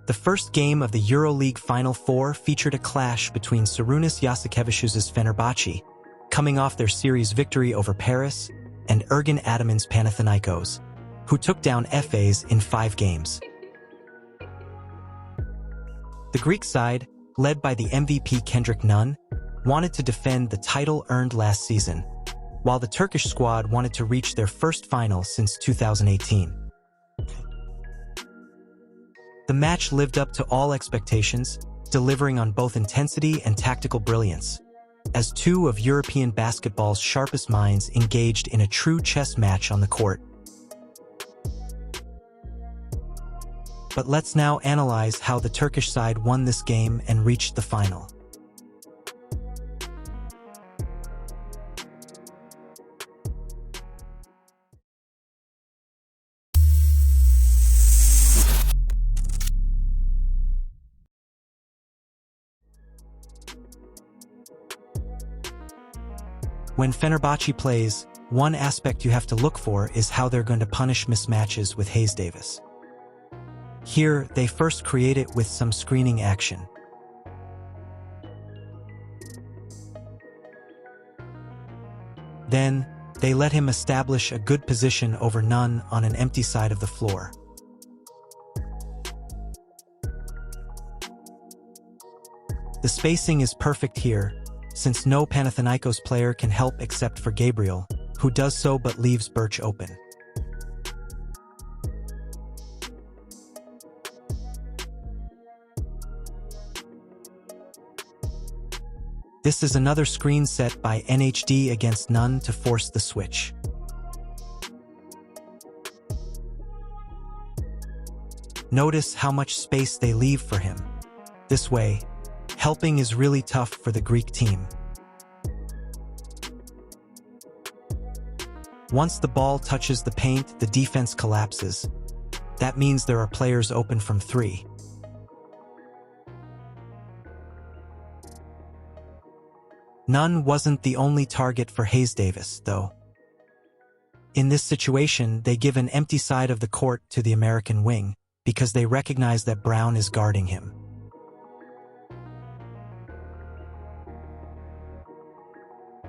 The first game of the Euroleague Final Four featured a clash between Saras Jasikevicius' Fenerbahce, coming off their series victory over Paris, and Ergin Ataman's Panathinaikos, who took down FAs in 5 games. The Greek side, led by the MVP Kendrick Nunn, wanted to defend the title earned last season, while the Turkish squad wanted to reach their first final since 2018. The match lived up to all expectations, delivering on both intensity and tactical brilliance, as two of European basketball's sharpest minds engaged in a true chess match on the court. But let's now analyze how the Turkish side won this game and reached the final. When Fenerbahce plays, one aspect you have to look for is how they're going to punish mismatches with Hayes-Davis. Here, they first create it with some screening action. Then, they let him establish a good position over Nunn on an empty side of the floor. The spacing is perfect here, since no Panathinaikos player can help except for Gabriel, who does so but leaves Birch open. This is another screen set by NHD against Nunn to force the switch. Notice how much space they leave for him. This way, helping is really tough for the Greek team. Once the ball touches the paint, the defense collapses. That means there are players open from 3. Nunn wasn't the only target for Hayes-Davis, though. In this situation, they give an empty side of the court to the American wing, because they recognize that Brown is guarding him.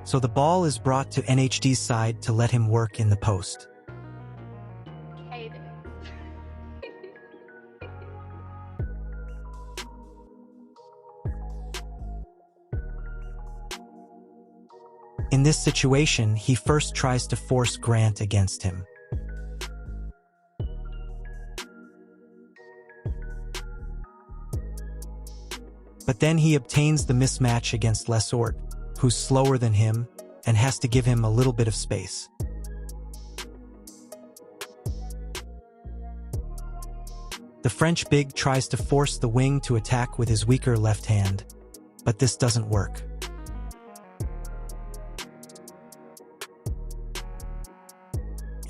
So the ball is brought to NHD's side to let him work in the post. In this situation, he first tries to force Grant against him. But then he obtains the mismatch against Lesort, who's slower than him, and has to give him a little bit of space. The French big tries to force the wing to attack with his weaker left hand, but this doesn't work.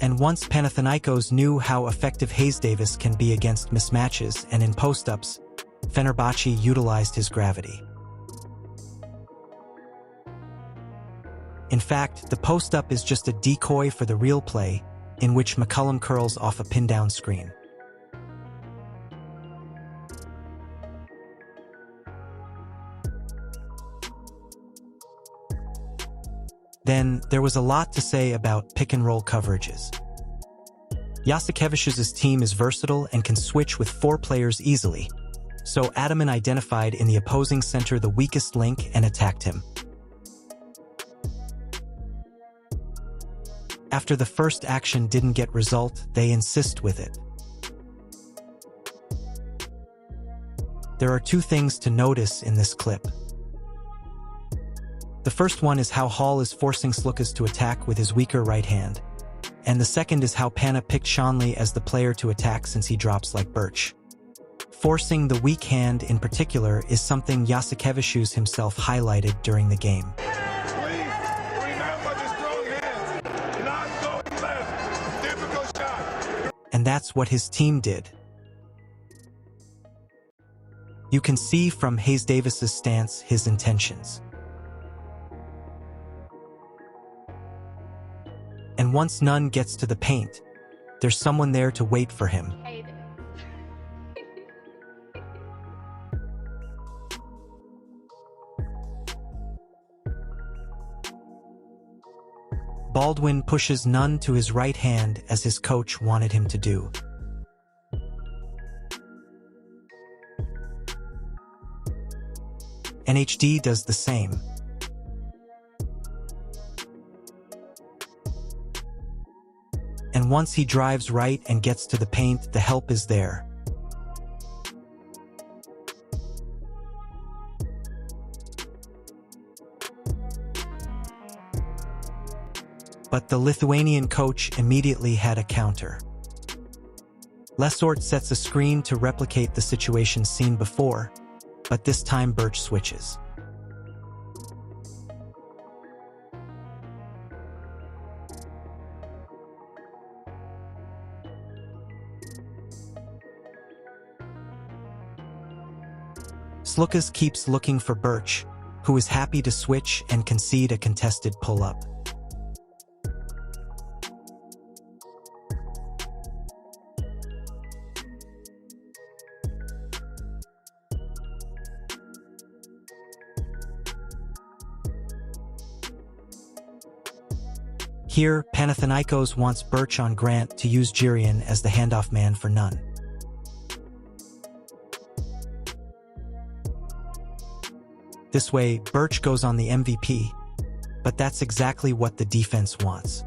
And once Panathinaikos knew how effective Hayes-Davis can be against mismatches and in post-ups, Fenerbahce utilized his gravity. In fact, the post-up is just a decoy for the real play, in which McCollum curls off a pin-down screen. Then, there was a lot to say about pick-and-roll coverages. Jasikevicius' team is versatile and can switch with 4 players easily, so Ataman identified in the opposing center the weakest link and attacked him. After the first action didn't get result, they insist with it. There are 2 things to notice in this clip. The first one is how Hall is forcing Sloukas to attack with his weaker right hand, and the second is how Pana picked Shanley as the player to attack since he drops like Birch. Forcing the weak hand in particular is something Jasikevicius himself highlighted during the game. And that's what his team did. You can see from Hayes-Davis' stance his intentions. And once Nunn gets to the paint, there's someone there to wait for him. Baldwin pushes Nunn to his right hand as his coach wanted him to do. NHD does the same. And once he drives right and gets to the paint, the help is there. But the Lithuanian coach immediately had a counter. Lesort sets a screen to replicate the situation seen before, but this time Turksh switches. Sloukas keeps looking for Turksh, who is happy to switch and concede a contested pull-up. Here, Panathinaikos wants Turksh on Grant to use Jirian as the handoff man for Nunn. This way, Turksh goes on the MVP, but that's exactly what the defense wants.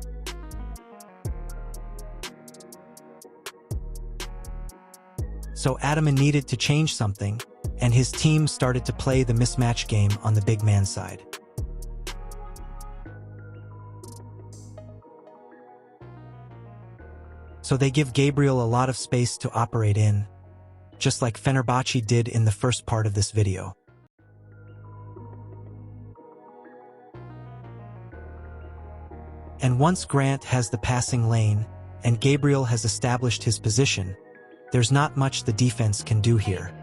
So Ataman needed to change something, and his team started to play the mismatch game on the big man side. So they give Gabriel a lot of space to operate in, just like Fenerbahce did in the first part of this video. And once Grant has the passing lane, and Gabriel has established his position, there's not much the defense can do here.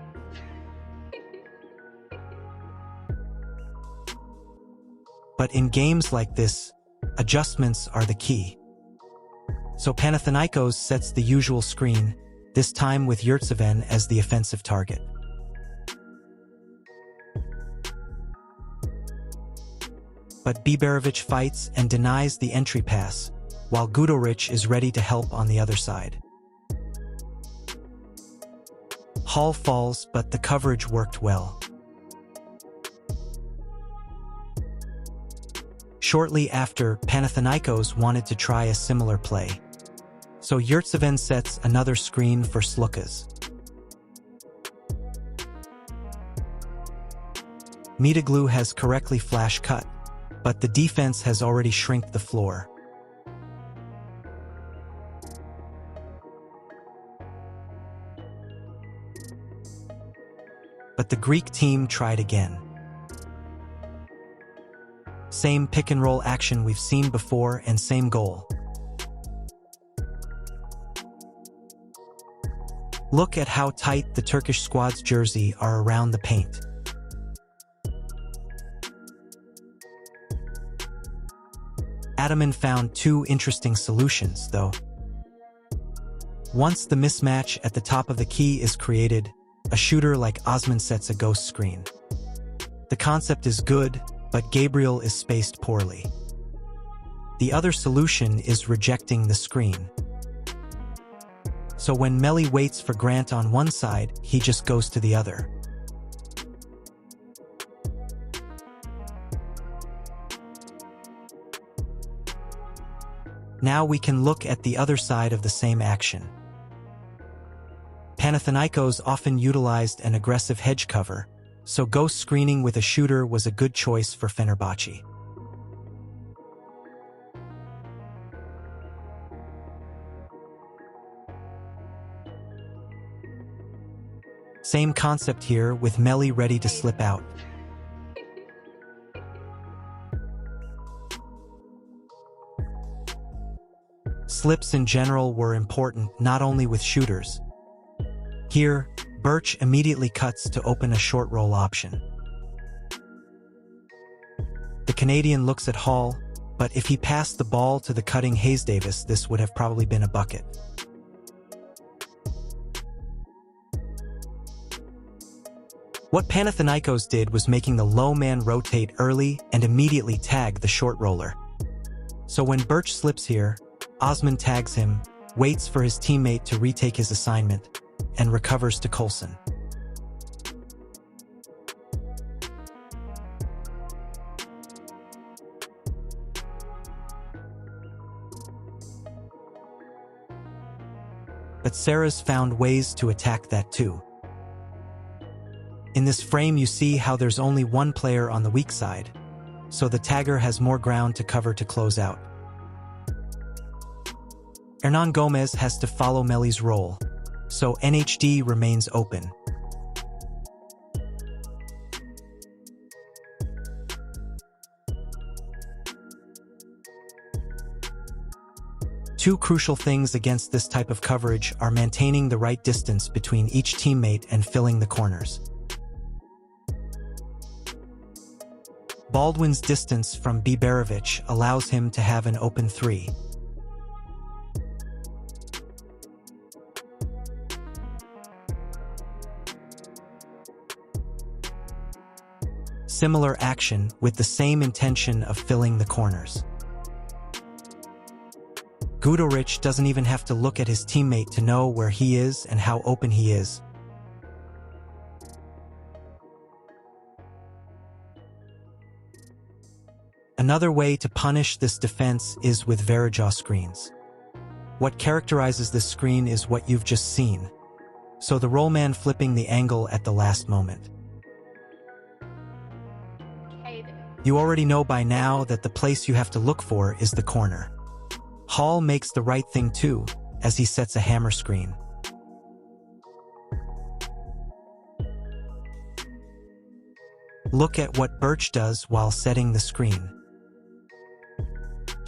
But in games like this, adjustments are the key. So Panathinaikos sets the usual screen, this time with Yurtseven as the offensive target. But Biberovic fights and denies the entry pass, while Guduric is ready to help on the other side. Hall falls, but the coverage worked well. Shortly after, Panathinaikos wanted to try a similar play. So Yurtseven sets another screen for Sloukas. Mitoglou has correctly flash cut, but the defense has already shrinked the floor. But the Greek team tried again. Same pick-and-roll action we've seen before and same goal. Look at how tight the Turkish squad's jersey are around the paint. Ataman found two interesting solutions, though. Once the mismatch at the top of the key is created, a shooter like Osman sets a ghost screen. The concept is good, but Gabriel is spaced poorly. The other solution is rejecting the screen. So when Melli waits for Grant on one side, he just goes to the other. Now we can look at the other side of the same action. Panathinaikos often utilized an aggressive hedge cover, so ghost screening with a shooter was a good choice for Fenerbahce. Same concept here with Melli ready to slip out. Slips in general were important not only with shooters. Here, Turksh immediately cuts to open a short roll option. The Canadian looks at Hall, but if he passed the ball to the cutting Hayes-Davis, this would have probably been a bucket. What Panathinaikos did was making the low man rotate early and immediately tag the short roller. So when Birch slips here, Osman tags him, waits for his teammate to retake his assignment, and recovers to Coulson. But Saras found ways to attack that too. In this frame you see how there's only one player on the weak side, so the tagger has more ground to cover to close out. Hernan Gomez has to follow Melli's role, so NHD remains open. Two crucial things against this type of coverage are maintaining the right distance between each teammate and filling the corners. Baldwin's distance from Biberovic allows him to have an open three. Similar action with the same intention of filling the corners. Guduric doesn't even have to look at his teammate to know where he is and how open he is. Another way to punish this defense is with Varejao screens. What characterizes this screen is what you've just seen, so the rollman flipping the angle at the last moment. You already know by now that the place you have to look for is the corner. Hall makes the right thing too, as he sets a hammer screen. Look at what Birch does while setting the screen.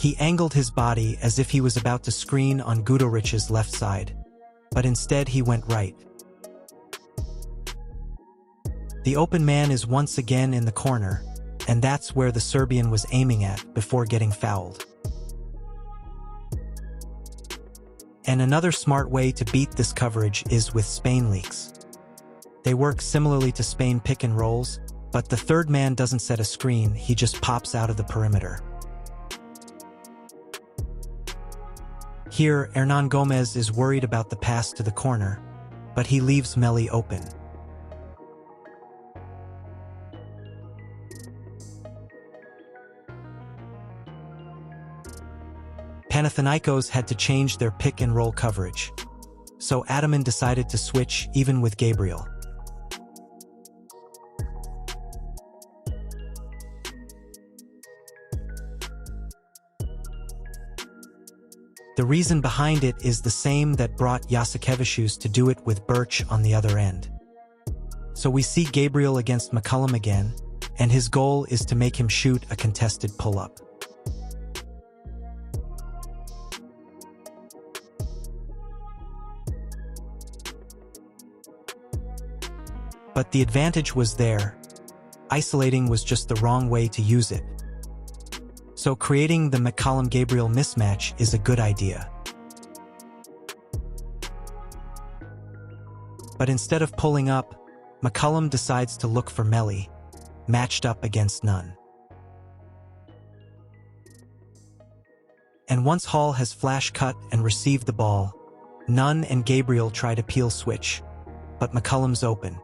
He angled his body as if he was about to screen on Guduric's left side, but instead he went right. The open man is once again in the corner, and that's where the Serbian was aiming at before getting fouled. And another smart way to beat this coverage is with Spain leaks. They work similarly to Spain pick and rolls, but the third man doesn't set a screen, he just pops out of the perimeter. Here, Hernan Gomez is worried about the pass to the corner, but he leaves Melli open. Panathinaikos had to change their pick-and-roll coverage, so Ataman decided to switch even with Gabriel. The reason behind it is the same that brought Jasikevicius to do it with Birch on the other end. So we see Gabriel against McCollum again, and his goal is to make him shoot a contested pull-up. But the advantage was there. Isolating was just the wrong way to use it. So creating the McCollum-Gabriel mismatch is a good idea. But instead of pulling up, McCollum decides to look for Melli, matched up against Nunn. And once Hall has flash cut and received the ball, Nunn and Gabriel try to peel switch, but McCollum's open.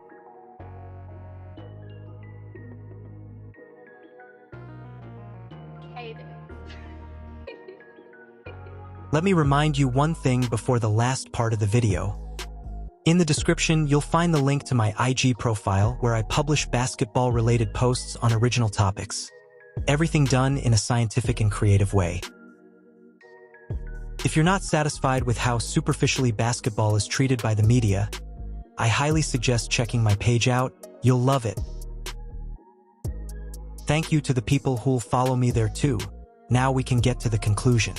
Let me remind you one thing before the last part of the video. In the description, you'll find the link to my IG profile where I publish basketball-related posts on original topics. Everything done in a scientific and creative way. If you're not satisfied with how superficially basketball is treated by the media, I highly suggest checking my page out. You'll love it. Thank you to the people who'll follow me there too. Now we can get to the conclusion.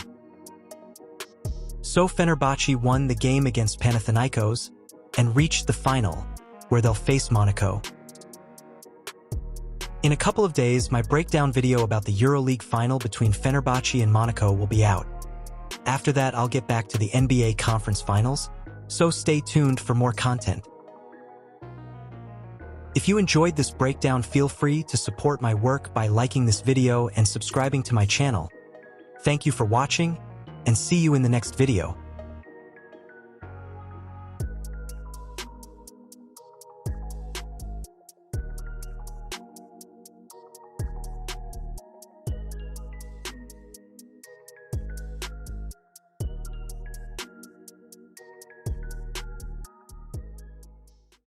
So Fenerbahce won the game against Panathinaikos and reached the final, where they'll face Monaco. In a couple of days, my breakdown video about the Euroleague final between Fenerbahce and Monaco will be out. After that, I'll get back to the NBA Conference Finals, so stay tuned for more content. If you enjoyed this breakdown, feel free to support my work by liking this video and subscribing to my channel. Thank you for watching, and see you in the next video.